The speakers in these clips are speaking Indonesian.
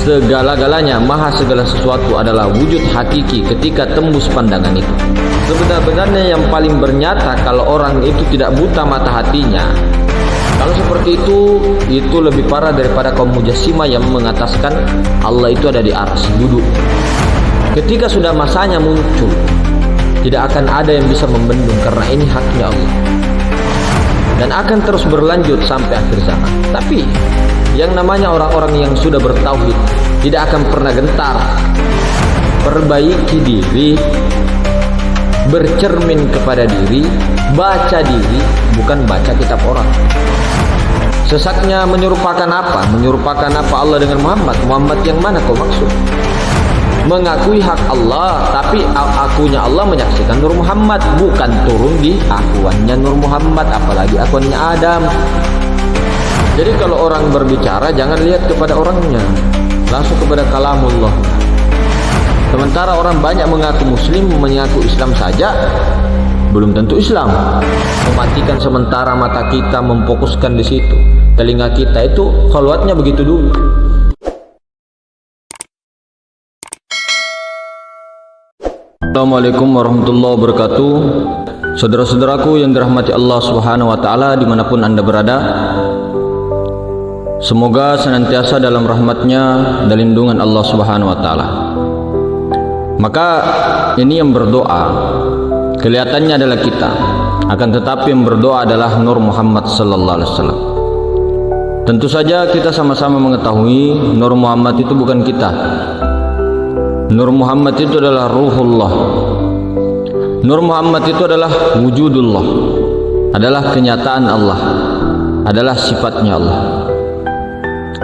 segala-galanya, maha segala sesuatu adalah wujud hakiki ketika tembus pandangan itu. Sebenar-benarnya yang paling bernyata kalau orang itu tidak buta mata hatinya. Kalau seperti itu lebih parah daripada kaum mujassimah yang mengataskan Allah itu ada di atas, duduk. Ketika sudah masanya muncul, tidak akan ada yang bisa membendung karena ini haknya Allah. Dan akan terus berlanjut sampai akhir zaman. Tapi yang namanya orang-orang yang sudah bertauhid tidak akan pernah gentar. Perbaiki diri, bercermin kepada diri, baca diri, bukan baca kitab orang. Sesaknya menyerupakan apa? Menyerupakan apa Allah dengan Muhammad? Muhammad yang mana kau maksud? Mengakui hak Allah, tapi akunya Allah menyaksikan Nur Muhammad, bukan turun di akuannya Nur Muhammad, apalagi akuannya Adam. Jadi kalau orang berbicara jangan lihat kepada orangnya, langsung kepada kalamullah. Sementara orang banyak mengaku muslim, mengaku Islam saja, belum tentu Islam. Mematikan sementara mata kita, memfokuskan di situ. Telinga kita itu khalwatnya begitu dulu. Assalamualaikum warahmatullahi wabarakatuh. Saudara-saudaraku yang dirahmati Allah Subhanahu wa taala dimanapun Anda berada, semoga senantiasa dalam rahmatnya dan lindungan Allah Subhanahu wa taala. Maka ini yang berdoa kelihatannya adalah kita, akan tetapi yang berdoa adalah Nur Muhammad sallallahu alaihi wasallam. Tentu saja kita sama-sama mengetahui Nur Muhammad itu bukan kita. Nur Muhammad itu adalah ruhullah. Nur Muhammad itu adalah wujudullah, adalah kenyataan Allah, adalah sifatnya Allah.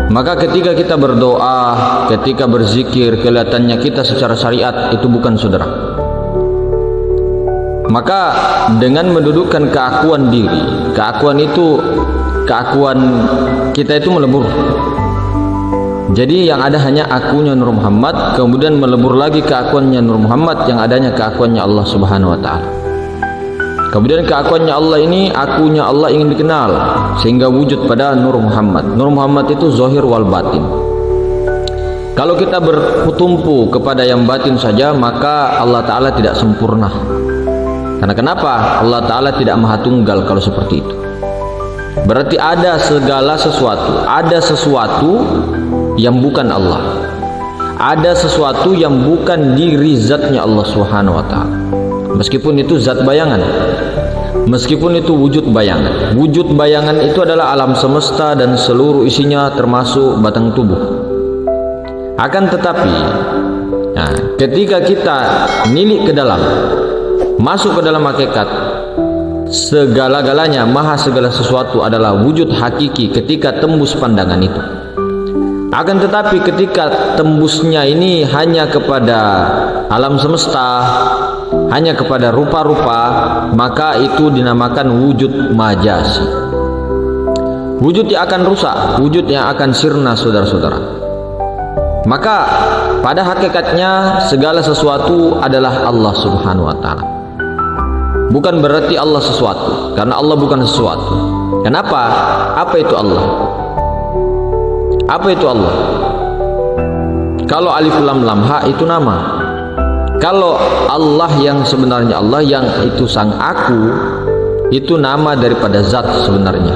Maka ketika kita berdoa, ketika berzikir, kelihatannya kita secara syariat itu bukan saudara. Maka dengan mendudukkan keakuan diri, keakuan kita itu melebur. Jadi yang ada hanya akunya Nur Muhammad, kemudian melebur lagi keakuannya Nur Muhammad, yang adanya keakuannya Allah Subhanahu wa taala. Kemudian keakuannya Allah ini, akunya Allah ingin dikenal sehingga wujud pada Nur Muhammad. Nur Muhammad itu zahir wal batin. Kalau kita bertumpu kepada yang batin saja, maka Allah taala tidak sempurna. Karena kenapa? Allah taala tidak maha tunggal kalau seperti itu. Berarti ada segala sesuatu, ada sesuatu yang bukan Allah, ada sesuatu yang bukan diri zatnya Allah Subhanahu wa taala. Meskipun itu zat bayangan, meskipun itu wujud bayangan. Wujud bayangan itu adalah alam semesta dan seluruh isinya termasuk batang tubuh. Akan tetapi ketika kita nilik ke dalam, masuk ke dalam hakikat, segala-galanya, maha segala sesuatu adalah wujud hakiki ketika tembus pandangan itu. Akan tetapi ketika tembusnya ini hanya kepada alam semesta, hanya kepada rupa-rupa, maka itu dinamakan wujud majasi. Wujud yang akan rusak, wujud yang akan sirna, saudara-saudara. Maka pada hakikatnya segala sesuatu adalah Allah Subhanahu wa taala. Bukan berarti Allah sesuatu, karena Allah bukan sesuatu. Kenapa? Apa itu Allah? Apa itu Allah? Kalau alif lam lam ha itu nama. Kalau Allah yang sebenarnya Allah, yang itu sang aku, itu nama daripada zat sebenarnya.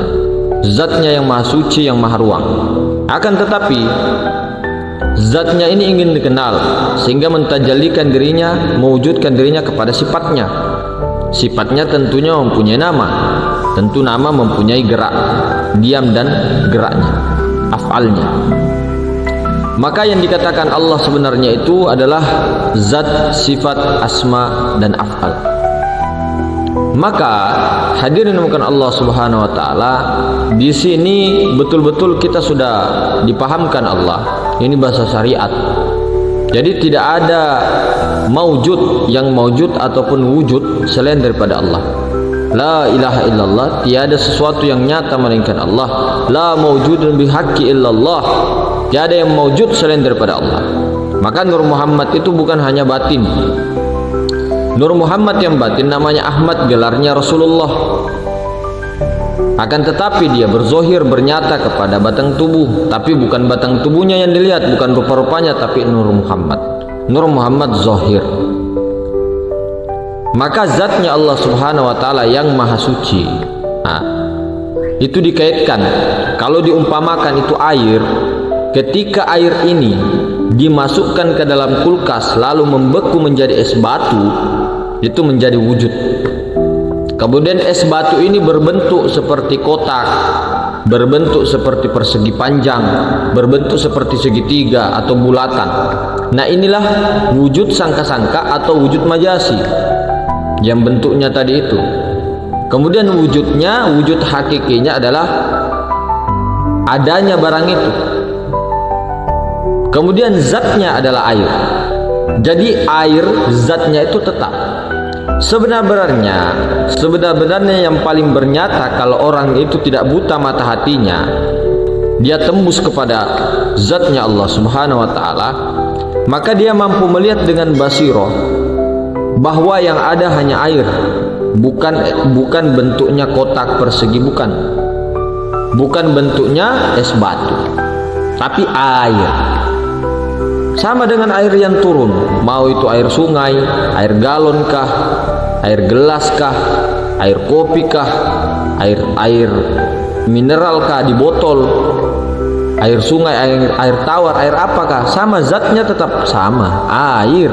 Zatnya yang maha suci, yang maha ruang. Akan tetapi zatnya ini ingin dikenal sehingga mentajalikan dirinya, mewujudkan dirinya kepada sifatnya. Sifatnya tentunya mempunyai nama. Tentu nama mempunyai gerak, diam dan geraknya, af'alnya. Maka yang dikatakan Allah sebenarnya itu adalah zat, sifat, asma dan af'al. Maka hadirin bukan Allah Subhanahu wa taala, di sini betul-betul kita sudah dipahamkan Allah. Ini bahasa syariat. Jadi tidak ada maujud yang maujud ataupun wujud selain daripada Allah. La ilaha illallah, tiada sesuatu yang nyata melainkan Allah. La maujudun bihaqqi illallah, tiada yang maujud selain daripada Allah. Maka Nur Muhammad itu bukan hanya batin. Nur Muhammad yang batin namanya Ahmad, gelarnya Rasulullah. Akan tetapi dia berzohir, bernyata kepada batang tubuh, tapi bukan batang tubuhnya yang dilihat, bukan rupa-rupanya, tapi Nur Muhammad. Nur Muhammad zohir. Maka zatnya Allah Subhanahu wa Ta'ala yang maha suci, itu dikaitkan. Kalau diumpamakan itu air, ketika air ini dimasukkan ke dalam kulkas lalu membeku menjadi es batu, itu menjadi wujud. Kemudian es batu ini berbentuk seperti kotak, berbentuk seperti persegi panjang, berbentuk seperti segitiga atau bulatan. Nah, inilah wujud sangka-sangka atau wujud majasi yang bentuknya tadi itu. Kemudian wujudnya, wujud hakikinya adalah adanya barang itu. Kemudian zatnya adalah air. Jadi air zatnya itu tetap. Sebenarnya yang paling bernyata kalau orang itu tidak buta mata hatinya, dia tembus kepada zatnya Allah Subhanahu wa Ta'ala, maka dia mampu melihat dengan basirah bahwa yang ada hanya air, bukan bentuknya kotak persegi, bukan bentuknya es batu, tapi air. Sama dengan air yang turun, mau itu air sungai, air galon kah, air gelas kah, air kopi kah, air mineral kah di botol, air sungai, air tawar, air apakah, sama zatnya tetap sama, air.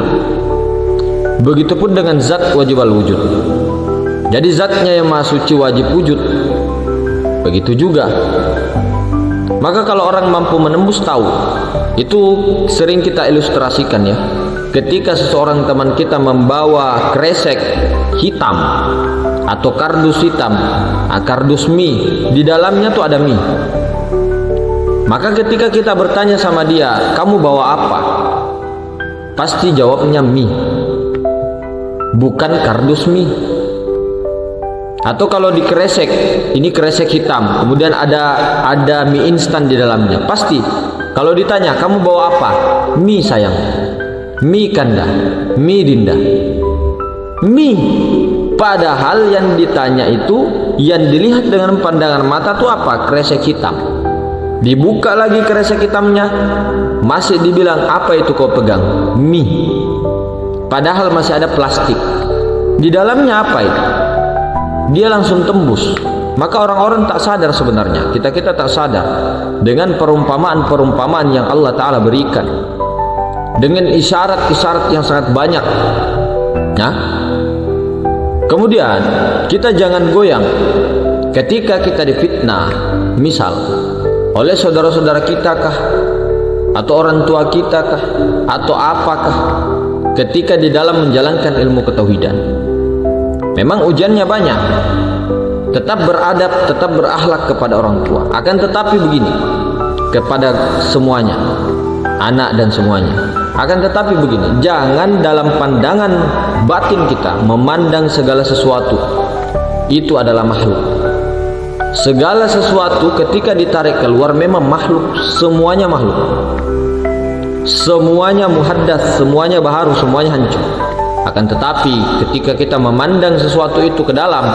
Begitupun dengan zat wajib al-wujud. Jadi zatnya yang maha suci wajib wujud. Begitu juga. Maka kalau orang mampu menembus tahu, itu sering kita ilustrasikan ya. Ketika seseorang teman kita membawa kresek hitam atau kardus hitam, kardus mie, di dalamnya tuh ada mie. Maka ketika kita bertanya sama dia, kamu bawa apa? Pasti jawabnya mie, bukan kardus mie. Atau kalau di kresek, ini kresek hitam, kemudian ada mie instan di dalamnya, pasti kalau ditanya kamu bawa apa? Mie sayang, mie kanda, mie dinda, mie. Padahal yang ditanya itu, yang dilihat dengan pandangan mata itu apa? Kresek hitam. Dibuka lagi kresek hitamnya, masih dibilang apa itu kau pegang? Mie. Padahal masih ada plastik. Di dalamnya apa itu? Dia langsung tembus. Maka orang-orang tak sadar sebenarnya, kita tak sadar dengan perumpamaan-perumpamaan yang Allah Ta'ala berikan, dengan isyarat-isyarat yang sangat banyak. Nah, kemudian kita jangan goyang ketika kita difitnah, misal oleh saudara-saudara kita kah, atau orang tua kita kah, atau apakah, ketika di dalam menjalankan ilmu ketauhidan. Memang ujiannya banyak, tetap beradab, tetap berakhlak kepada orang tua. Akan tetapi begini, kepada semuanya, anak dan semuanya. Akan tetapi begini, jangan dalam pandangan batin kita memandang segala sesuatu itu adalah makhluk. Segala sesuatu ketika ditarik keluar memang makhluk, semuanya makhluk. Semuanya muhaddas, semuanya baharu, semuanya hancur. Akan tetapi ketika kita memandang sesuatu itu ke dalam,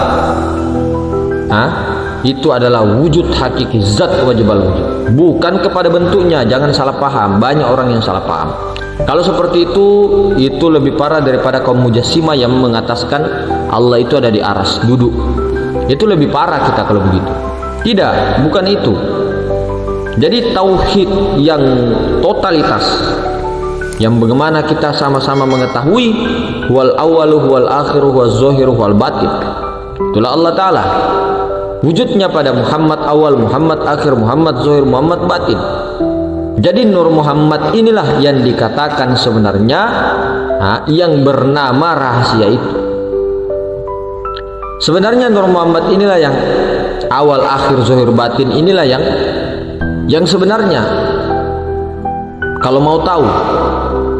itu adalah wujud hakiki zat wajib al-wujud, bukan kepada bentuknya. Jangan salah paham, banyak orang yang salah paham. Kalau seperti itu lebih parah daripada kaum mujassimah yang mengataskan Allah itu ada di aras, duduk. Itu lebih parah kita kalau begitu. Tidak, bukan itu. Jadi tauhid yang totalitas, yang bagaimana kita sama-sama mengetahui wal awalu wal akhiru wal zahiru wal batin, itulah Allah Ta'ala. Wujudnya pada Muhammad awal, Muhammad akhir, Muhammad zahir, Muhammad batin. Jadi Nur Muhammad inilah yang dikatakan sebenarnya yang bernama rahasia itu. Sebenarnya Nur Muhammad inilah yang awal akhir zahir batin, inilah yang sebenarnya kalau mau tahu.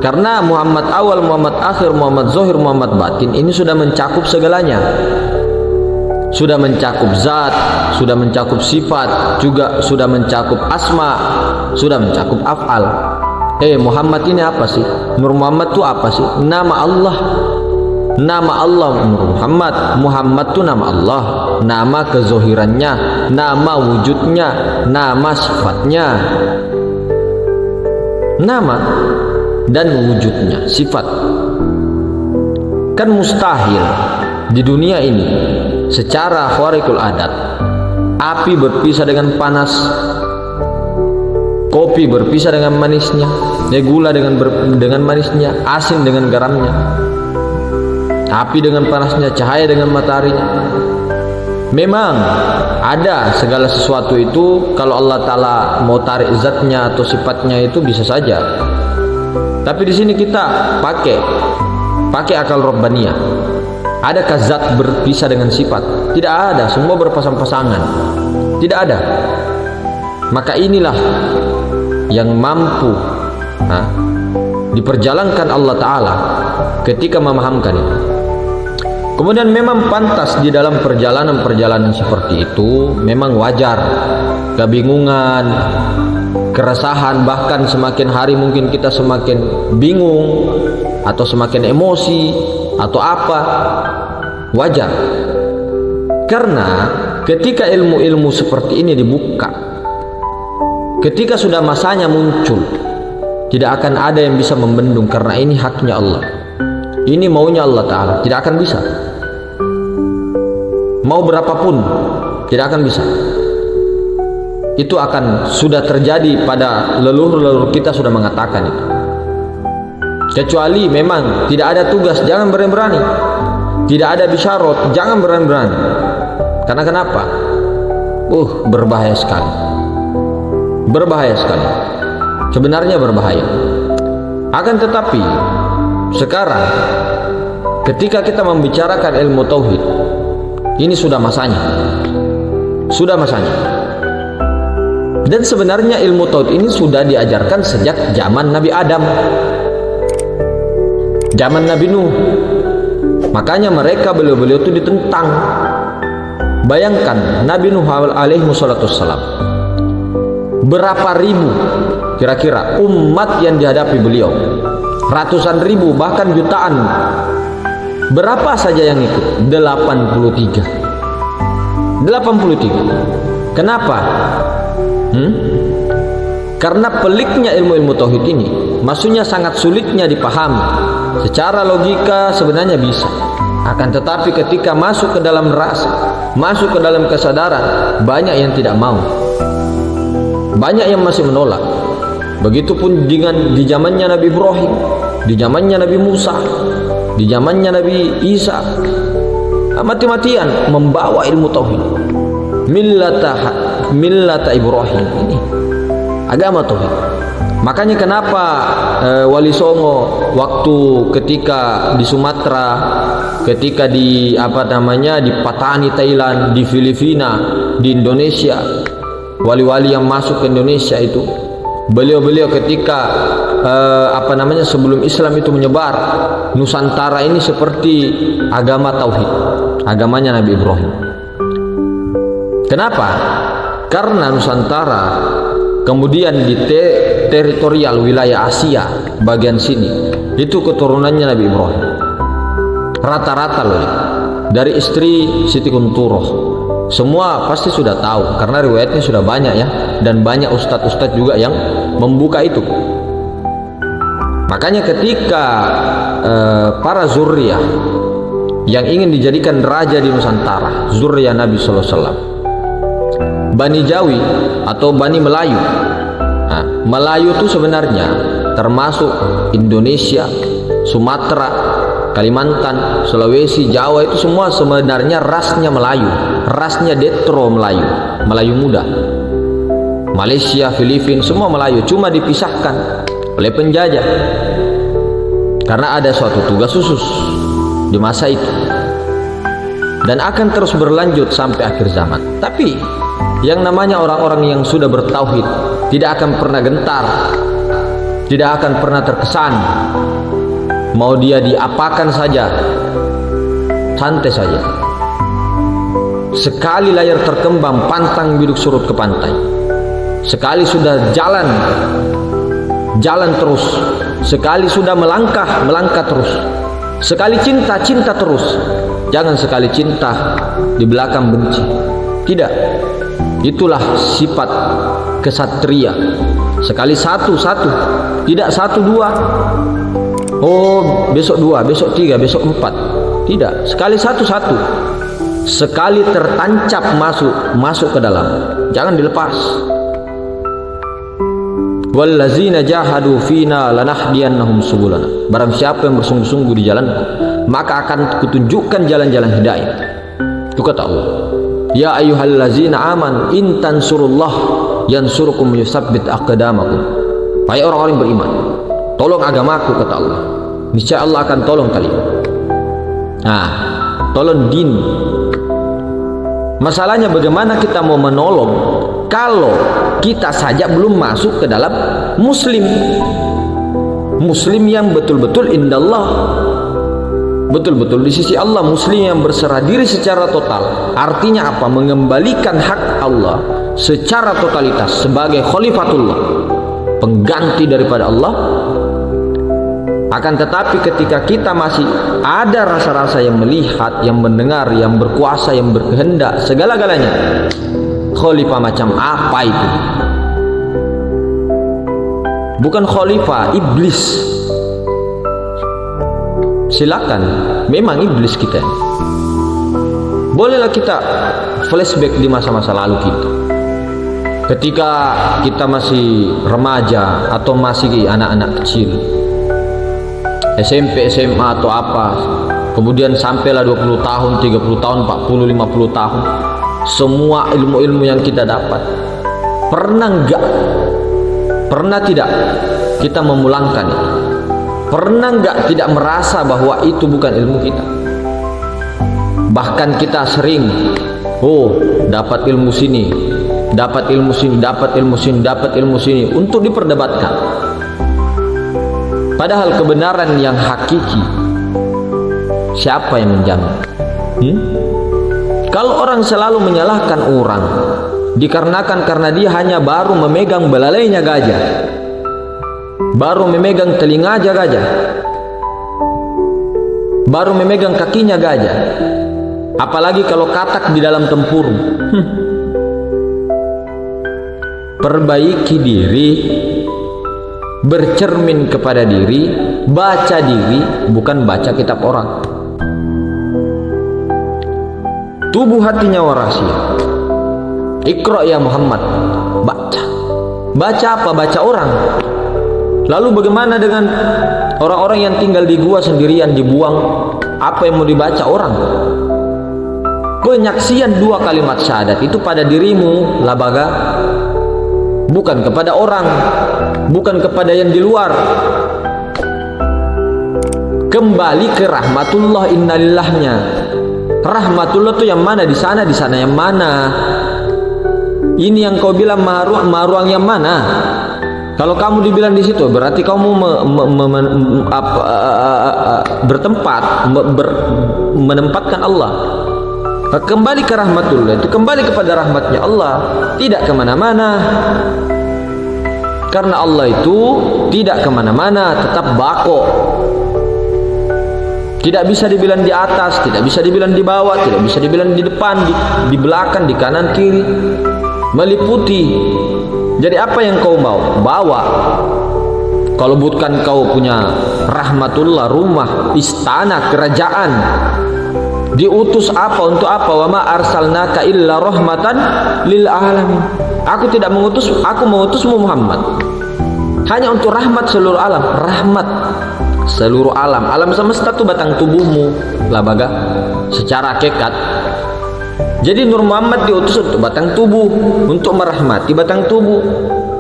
Karena Muhammad awal, Muhammad akhir, Muhammad zahir, Muhammad batin ini sudah mencakup segalanya. Sudah mencakup zat, sudah mencakup sifat, juga sudah mencakup asma, sudah mencakup af'al. Muhammad ini apa sih? Nur Muhammad itu apa sih? Nama Allah. Nama Allah Muhammad. Muhammad itu nama Allah, nama kezohirannya, nama wujudnya, nama sifatnya. Nama dan wujudnya, sifat. Kan mustahil di dunia ini secara khariqul adat api berpisah dengan panas, kopi berpisah dengan manisnya, gula dengan manisnya, asin dengan garamnya, api dengan panasnya, cahaya dengan mataharinya. Memang ada segala sesuatu itu, kalau Allah Ta'ala mau tarik zatnya atau sifatnya itu bisa saja. Tapi di sini kita pakai akal robbaniyah. Adakah zat berpisah dengan sifat? Tidak ada, semua berpasang-pasangan. Tidak ada. Maka inilah yang mampu diperjalankan Allah Ta'ala ketika memahamkan itu. Kemudian memang pantas di dalam perjalanan-perjalanan seperti itu, memang wajar kebingungan, keresahan, bahkan semakin hari mungkin kita semakin bingung atau semakin emosi atau apa. Wajar, karena ketika ilmu-ilmu seperti ini dibuka, ketika sudah masanya muncul, tidak akan ada yang bisa membendung, karena ini haknya Allah, ini maunya Allah Ta'ala. Tidak akan bisa, mau berapapun tidak akan bisa. Itu akan sudah terjadi, pada leluhur-leluhur kita sudah mengatakan itu. Kecuali memang tidak ada tugas, jangan berani-berani. Tidak ada bisyarat, jangan berani-berani. Karena kenapa? Berbahaya sekali. Berbahaya sekali. Sebenarnya berbahaya. Akan tetapi sekarang ketika kita membicarakan ilmu tauhid, ini sudah masanya. Sudah masanya. Dan sebenarnya ilmu tauhid ini sudah diajarkan sejak zaman Nabi Adam, zaman Nabi Nuh. Makanya mereka beliau-beliau itu ditentang. Bayangkan Nabi Nuh alaihi wassalam, berapa ribu kira-kira umat yang dihadapi beliau, ratusan ribu bahkan jutaan. Berapa saja yang ikut? 83. Kenapa? Karena peliknya ilmu-ilmu tauhid ini, maksudnya sangat sulitnya dipahami. Secara logika sebenarnya bisa, akan tetapi ketika masuk ke dalam rasa, masuk ke dalam kesadaran, banyak yang tidak mau, banyak yang masih menolak. Begitupun dengan di zamannya Nabi Ibrahim, di zamannya Nabi Musa, di zamannya Nabi Isa, mati-matian membawa ilmu tauhid. Millata Ibrahim, ini agama tauhid. Makanya kenapa Wali Songo waktu ketika di Sumatera, ketika di di Patani Thailand, di Filipina, di Indonesia, wali-wali yang masuk ke Indonesia itu, beliau-beliau ketika sebelum Islam itu menyebar, Nusantara ini seperti agama tauhid, agamanya Nabi Ibrahim. Kenapa? Karena Nusantara kemudian di teritorial wilayah Asia bagian sini itu keturunannya Nabi Ibrahim rata-rata loh, dari istri Siti Kunturoh. Semua pasti sudah tahu karena riwayatnya sudah banyak ya, dan banyak ustadz-ustadz juga yang membuka itu. Makanya ketika para zuriyah yang ingin dijadikan raja di Nusantara, zuriyah Nabi Sallallahu Alaihi Wasallam, Bani Jawi atau Bani Melayu. Melayu itu sebenarnya termasuk Indonesia, Sumatera, Kalimantan, Sulawesi, Jawa, itu semua sebenarnya rasnya Melayu, rasnya Detro Melayu, Melayu muda. Malaysia, Filipina, semua Melayu, cuma dipisahkan oleh penjajah karena ada suatu tugas khusus di masa itu, dan akan terus berlanjut sampai akhir zaman. Tapi yang namanya orang-orang yang sudah bertauhid tidak akan pernah gentar, tidak akan pernah terkesan. Mau dia diapakan saja, santai saja. Sekali layar terkembang, pantang biduk surut ke pantai. Sekali sudah jalan terus. Sekali sudah melangkah terus. Sekali cinta, cinta terus. Jangan sekali cinta di belakang benci. Tidak. Itulah sifat kesatria. Sekali satu, tidak 1, 2. Oh, besok 2, besok 3, besok 4. Tidak. Sekali satu. Sekali tertancap masuk ke dalam. Jangan dilepas. Wallazina jahadu fina lanahdiyannahum subulana. Barang siapa yang bersungguh-sungguh di jalanku, maka akan kutunjukkan jalan-jalan hidayah. Itu kata Allah. Ya ayyuhallazina aman in tansurullah yansurukum yusabbit aqdamakum. Hai orang-orang yang beriman, tolong agamaku, kata Allah. Niscaya Allah akan tolong kalian. Nah, tolong din. Masalahnya bagaimana kita mau menolong kalau kita saja belum masuk ke dalam muslim yang betul-betul indallah, betul-betul di sisi Allah, muslim yang berserah diri secara total. Artinya apa? Mengembalikan hak Allah secara totalitas sebagai khalifatullah, pengganti daripada Allah. Akan tetapi ketika kita masih ada rasa-rasa yang melihat, yang mendengar, yang berkuasa, yang berkehendak, segala-galanya, khalifah macam apa itu? Bukan khalifah, iblis. Silakan, memang iblis kita. Bolehlah kita flashback di masa-masa lalu kita. Ketika kita masih remaja atau masih anak-anak kecil, SMP, SMA atau apa, kemudian sampailah 20 tahun, 30 tahun, 40, 50 tahun, semua ilmu-ilmu yang kita dapat, pernah tidak kita memulangkan itu? Pernah enggak tidak merasa bahwa itu bukan ilmu kita? Bahkan kita sering, dapat ilmu sini, dapat ilmu sini, dapat ilmu sini, dapat ilmu sini, untuk diperdebatkan. Padahal kebenaran yang hakiki, siapa yang menjamin? Kalau orang selalu menyalahkan orang dikarenakan karena dia hanya baru memegang belalainya gajah, baru memegang telinga gajah, baru memegang kakinya gajah, apalagi kalau katak di dalam tempurung. Perbaiki diri, bercermin kepada diri, baca diri, bukan baca kitab orang. Tubuh hatinya warasia. Iqra ya Muhammad, baca. Baca apa? Baca orang. Lalu bagaimana dengan orang-orang yang tinggal di gua sendirian, dibuang? Apa yang mau dibaca orang? Penyaksian 2 kalimat syahadat itu pada dirimu, labaga, bukan kepada orang, bukan kepada yang di luar. Kembali ke rahmatullah, innalillahnya. Rahmatullah itu yang mana? Di sana yang mana? Ini yang kau bilang maruang yang mana? Kalau kamu dibilang di situ, berarti kamu menempatkan Allah. Kembali ke rahmatullah itu kembali kepada rahmatnya Allah, tidak kemana-mana. Karena Allah itu tidak kemana-mana, tetap bako. Tidak bisa dibilang di atas, tidak bisa dibilang di bawah, tidak bisa dibilang di depan, di belakang, di kanan kiri, meliputi. Jadi apa yang kau mau bawa? Kalau bukan kau punya rahmatullah, rumah, istana, kerajaan, diutus apa untuk apa? Wa ma arsalnaka illa rahmatan lil alamin. Aku tidak mengutus, aku mengutusmu Muhammad hanya untuk rahmat seluruh alam. Rahmat seluruh alam, alam semesta itu batang tubuhmu, labaga, secara hakikat. Jadi Nur Muhammad diutus untuk batang tubuh, untuk merahmati batang tubuh,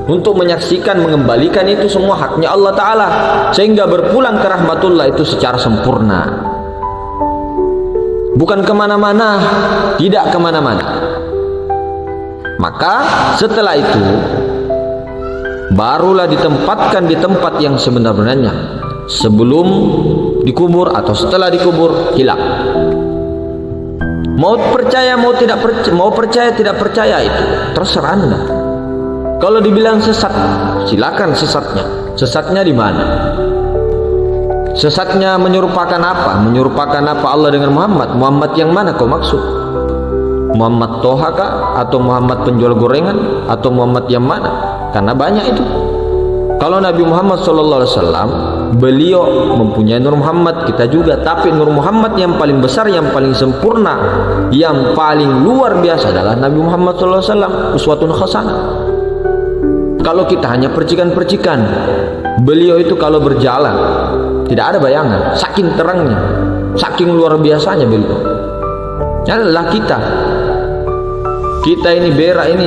untuk menyaksikan, mengembalikan itu semua haknya Allah Ta'ala, sehingga berpulang ke rahmatullah itu secara sempurna. Bukan kemana-mana, tidak kemana-mana. Maka setelah itu barulah ditempatkan di tempat yang sebenar-benarnya, sebelum dikubur atau setelah dikubur, hilang. Mau percaya, mau tidak percaya, mau percaya tidak percaya, itu terserah Anda. Kalau dibilang sesat, silakan sesatnya. Sesatnya di mana? Sesatnya menyerupakan apa? Menyerupakan apa Allah dengan Muhammad? Muhammad yang mana kau maksud? Muhammad Toha kah? Atau Muhammad penjual gorengan? Atau Muhammad yang mana? Karena banyak itu. Kalau Nabi Muhammad SAW, beliau mempunyai Nur Muhammad, kita juga. Tapi Nur Muhammad yang paling besar, yang paling sempurna, yang paling luar biasa adalah Nabi Muhammad SAW, uswatun hasanah. Kalau kita hanya percikan-percikan, beliau itu kalau berjalan tidak ada bayangan, saking terangnya, saking luar biasanya beliau. Adalah kita ini berak ini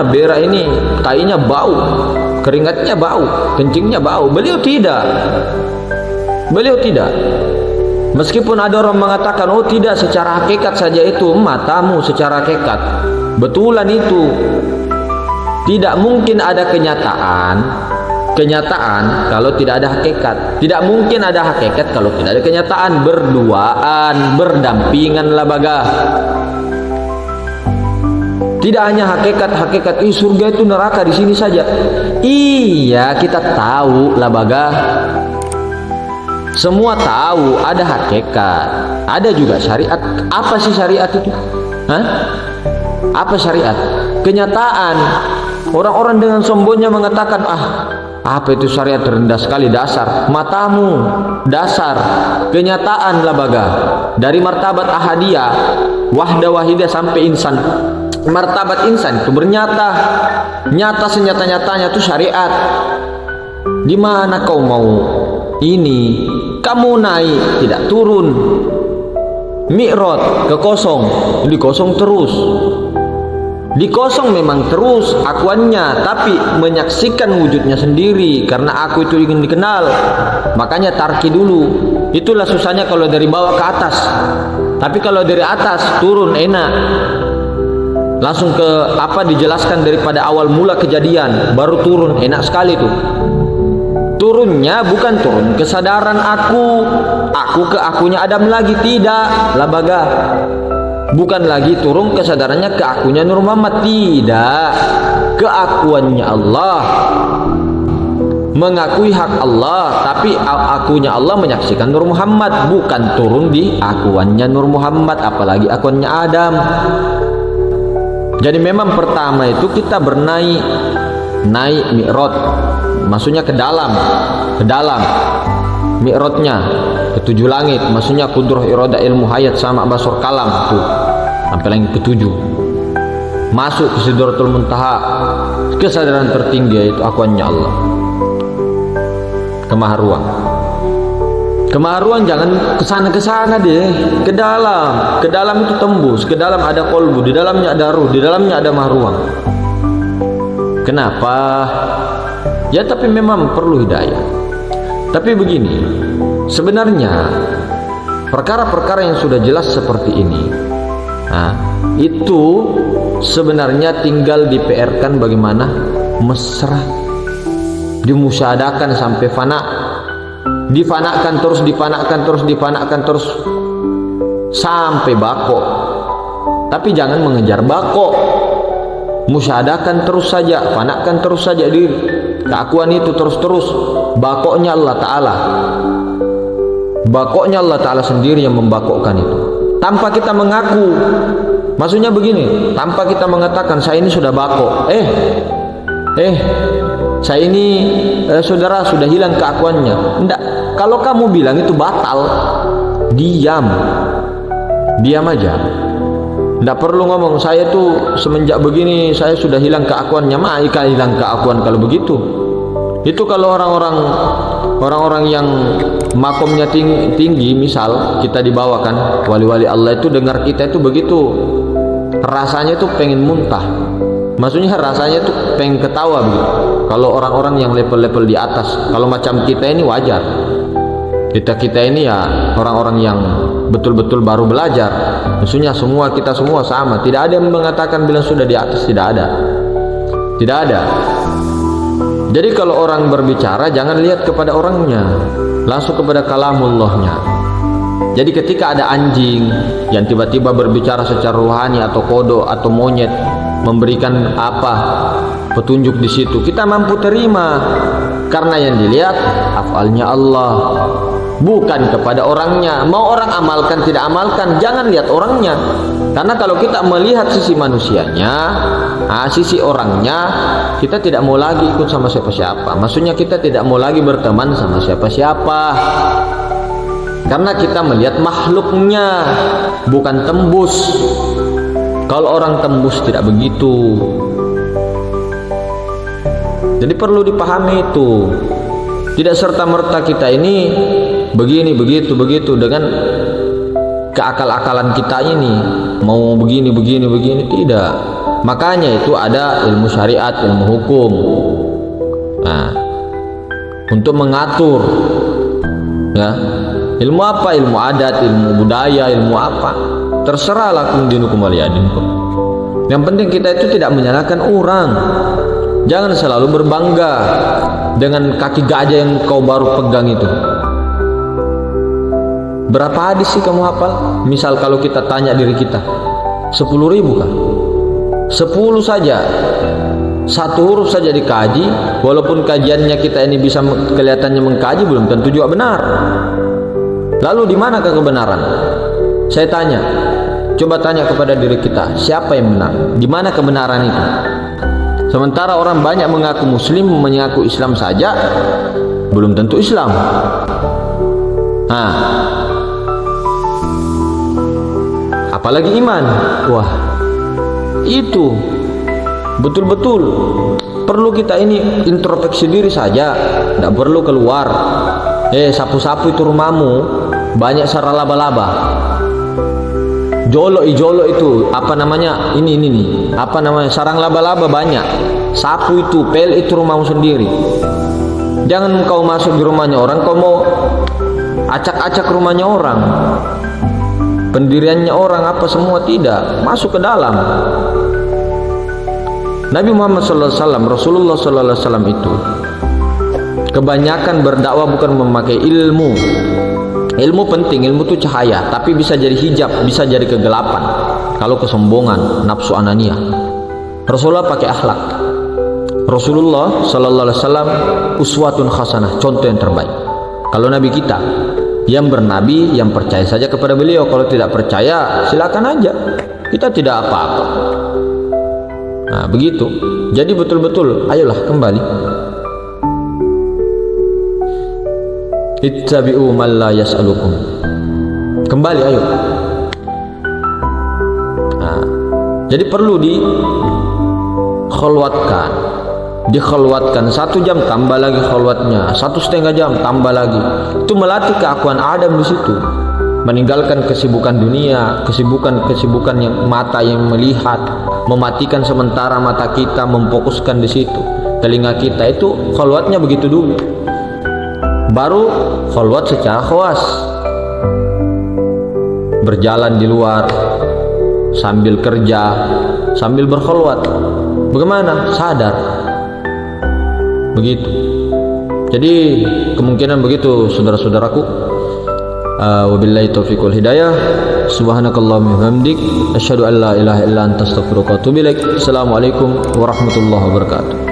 berak ini kayaknya bau, keringatnya bau, kencingnya bau. Beliau tidak. Meskipun ada orang mengatakan, oh tidak, secara hakikat saja itu matamu secara hakikat. Betulan itu. Tidak mungkin ada kenyataan kalau tidak ada hakikat. Tidak mungkin ada hakikat kalau tidak ada kenyataan. Berduaan, berdampingan lah baga. Tidak hanya hakikat, surga itu neraka di sini saja. Iya, kita tahu lah baga. Semua tahu ada hakikat, ada juga syariat. Apa sih syariat itu? Apa syariat? Kenyataan. Orang-orang dengan sombongnya mengatakan, apa itu syariat, rendah sekali, dasar. Matamu, dasar. Kenyataan lah baga. Dari martabat ahadiyah, wahda wahidah sampai insan. Martabat insan itu bernyata, nyata senyata-nyatanya itu syariat. Di mana kau mau ini? Kamu naik tidak turun. Mi'raj ke kosong, di kosong terus. Di kosong memang terus akuannya, tapi menyaksikan wujudnya sendiri. Karena aku itu ingin dikenal, makanya tarki dulu. Itulah susahnya kalau dari bawah ke atas. Tapi kalau dari atas turun enak. Langsung ke dijelaskan daripada awal mula kejadian, baru turun, enak sekali tuh. Turunnya bukan turun kesadaran aku ke akunya Adam lagi, tidak lah baga. Bukan lagi turun kesadarannya ke akunya Nur Muhammad, tidak. Keakuannya Allah, mengakui hak Allah, tapi akunya Allah menyaksikan Nur Muhammad, bukan turun di akuannya Nur Muhammad, apalagi akuannya Adam. Jadi memang pertama itu kita naik mi'raj, maksudnya ke dalam mi'rajnya ke 7 langit, maksudnya kudrah iradah ilmu hayat sama basur kalam tuh sampai langit ke 7, masuk ke sidratul muntaha, kesadaran tertinggi yaitu akuannya Allah. Kemaharuan jangan kesana deh, ke dalam itu tembus, ke dalam ada kolbu, di dalamnya ada ruh, di dalamnya ada mahruang. Kenapa? Ya tapi memang perlu hidayah. Tapi begini, sebenarnya perkara-perkara yang sudah jelas seperti ini, itu sebenarnya tinggal di-PR-kan bagaimana mesra, dimusyahadakan sampai fana, difanakan terus sampai bako. Tapi jangan mengejar bako, musyahadakan terus saja, fanakan terus saja diri. Keakuan itu terus bakoknya Allah Ta'ala sendiri yang membakokkan itu tanpa kita mengaku. Maksudnya begini, tanpa kita mengatakan saya ini sudah bakok, saya ini saudara sudah hilang keakuannya. Enggak, kalau kamu bilang itu batal, diam aja. Enggak perlu ngomong saya tuh semenjak begini saya sudah hilang keakuannya. Maka hilang keakuan kalau begitu. Itu kalau orang-orang yang makomnya tinggi, misal kita dibawakan wali-wali Allah itu dengar kita itu begitu, rasanya itu pengen muntah. Maksudnya rasanya itu pengen ketawa begitu. Kalau orang-orang yang level-level di atas, kalau macam kita ini wajar. Kita ini ya orang-orang yang betul-betul baru belajar. Maksudnya kita semua sama. Tidak ada yang mengatakan bilang sudah di atas, tidak ada. Jadi kalau orang berbicara jangan lihat kepada orangnya, langsung kepada kalamullahnya. Jadi ketika ada anjing yang tiba-tiba berbicara secara rohani atau kodok atau monyet memberikan petunjuk di situ, kita mampu terima. karena yang dilihat afalnya Allah, bukan kepada orangnya. Mau orang amalkan tidak amalkan, jangan lihat orangnya. Karena kalau kita melihat sisi manusianya, sisi orangnya, kita tidak mau lagi ikut sama siapa-siapa. Maksudnya kita tidak mau lagi berteman sama siapa-siapa. Karena kita melihat makhluknya, bukan tembus. Kalau orang tembus tidak begitu. Jadi perlu dipahami itu. Tidak serta-merta kita ini begini, begitu dengan keakal-akalan kita ini. Mau begini, tidak. Makanya itu ada ilmu syariat, ilmu hukum. Nah, untuk mengatur. Ya. Ilmu apa? Ilmu adat, ilmu budaya, ilmu apa? Terserah lakum dinukum waliyadinkum. Yang penting kita itu tidak menyalahkan orang. Jangan selalu berbangga dengan kaki gajah yang kau baru pegang itu. Berapa hadis sih kamu hafal? Misal kalau kita tanya diri kita, 10.000 kah? 10 saja. Satu huruf saja dikaji, walaupun kajiannya kita ini bisa kelihatannya mengkaji, belum tentu juga benar. Lalu di manakah kebenaran? Saya tanya, coba tanya kepada diri kita, siapa yang benar? Di mana kebenaran itu? Sementara orang banyak mengaku muslim, mengaku Islam saja, belum tentu Islam. Apalagi iman. Wah, itu betul-betul perlu kita ini introspeksi diri saja, tidak perlu keluar. Sapu-sapu itu rumahmu, banyak sarang laba-laba. Jolo itu apa namanya? Ini nih. Apa namanya? Sarang laba-laba banyak. Sapu itu, pel itu rumahmu sendiri. Jangan kau masuk di rumahnya orang, kau mau acak-acak rumahnya orang. Pendiriannya orang apa semua tidak, masuk ke dalam. Nabi Muhammad SAW, Rasulullah SAW itu kebanyakan berdakwah bukan memakai ilmu. Ilmu penting, ilmu itu cahaya, tapi bisa jadi hijab, bisa jadi kegelapan. Kalau kesombongan, nafsu anania. Rasulullah pakai akhlak. Rasulullah sallallahu alaihi wasallam uswatun hasanah, contoh yang terbaik. Kalau nabi kita yang bernabi, yang percaya saja kepada beliau. Kalau tidak percaya, silakan aja. Kita tidak apa-apa. Nah, begitu. Jadi betul-betul, ayolah kembali. Ittabi'u man la yas'alukum. Kembali, ayo. Nah, jadi perlu dikholwatkan 1 jam, tambah lagi kholwatnya 1,5 jam, tambah lagi. Itu melatih keakuan Adam di situ. Meninggalkan kesibukan dunia, kesibukan yang mata yang melihat, mematikan sementara mata kita, memfokuskan di situ. Telinga kita itu kholwatnya begitu dulu. Baru kholwat secara khawas, berjalan di luar sambil kerja, sambil berkholwat. Bagaimana? Sadar. Begitu. Jadi kemungkinan begitu saudara-saudaraku. Wabillahi taufiq wal hidayah. Subhanakallahumma wa bihamdik, asyhadu an la ilaha illa anta astaghfiruka wa atubu ilaik. Assalamualaikum warahmatullahi wabarakatuh.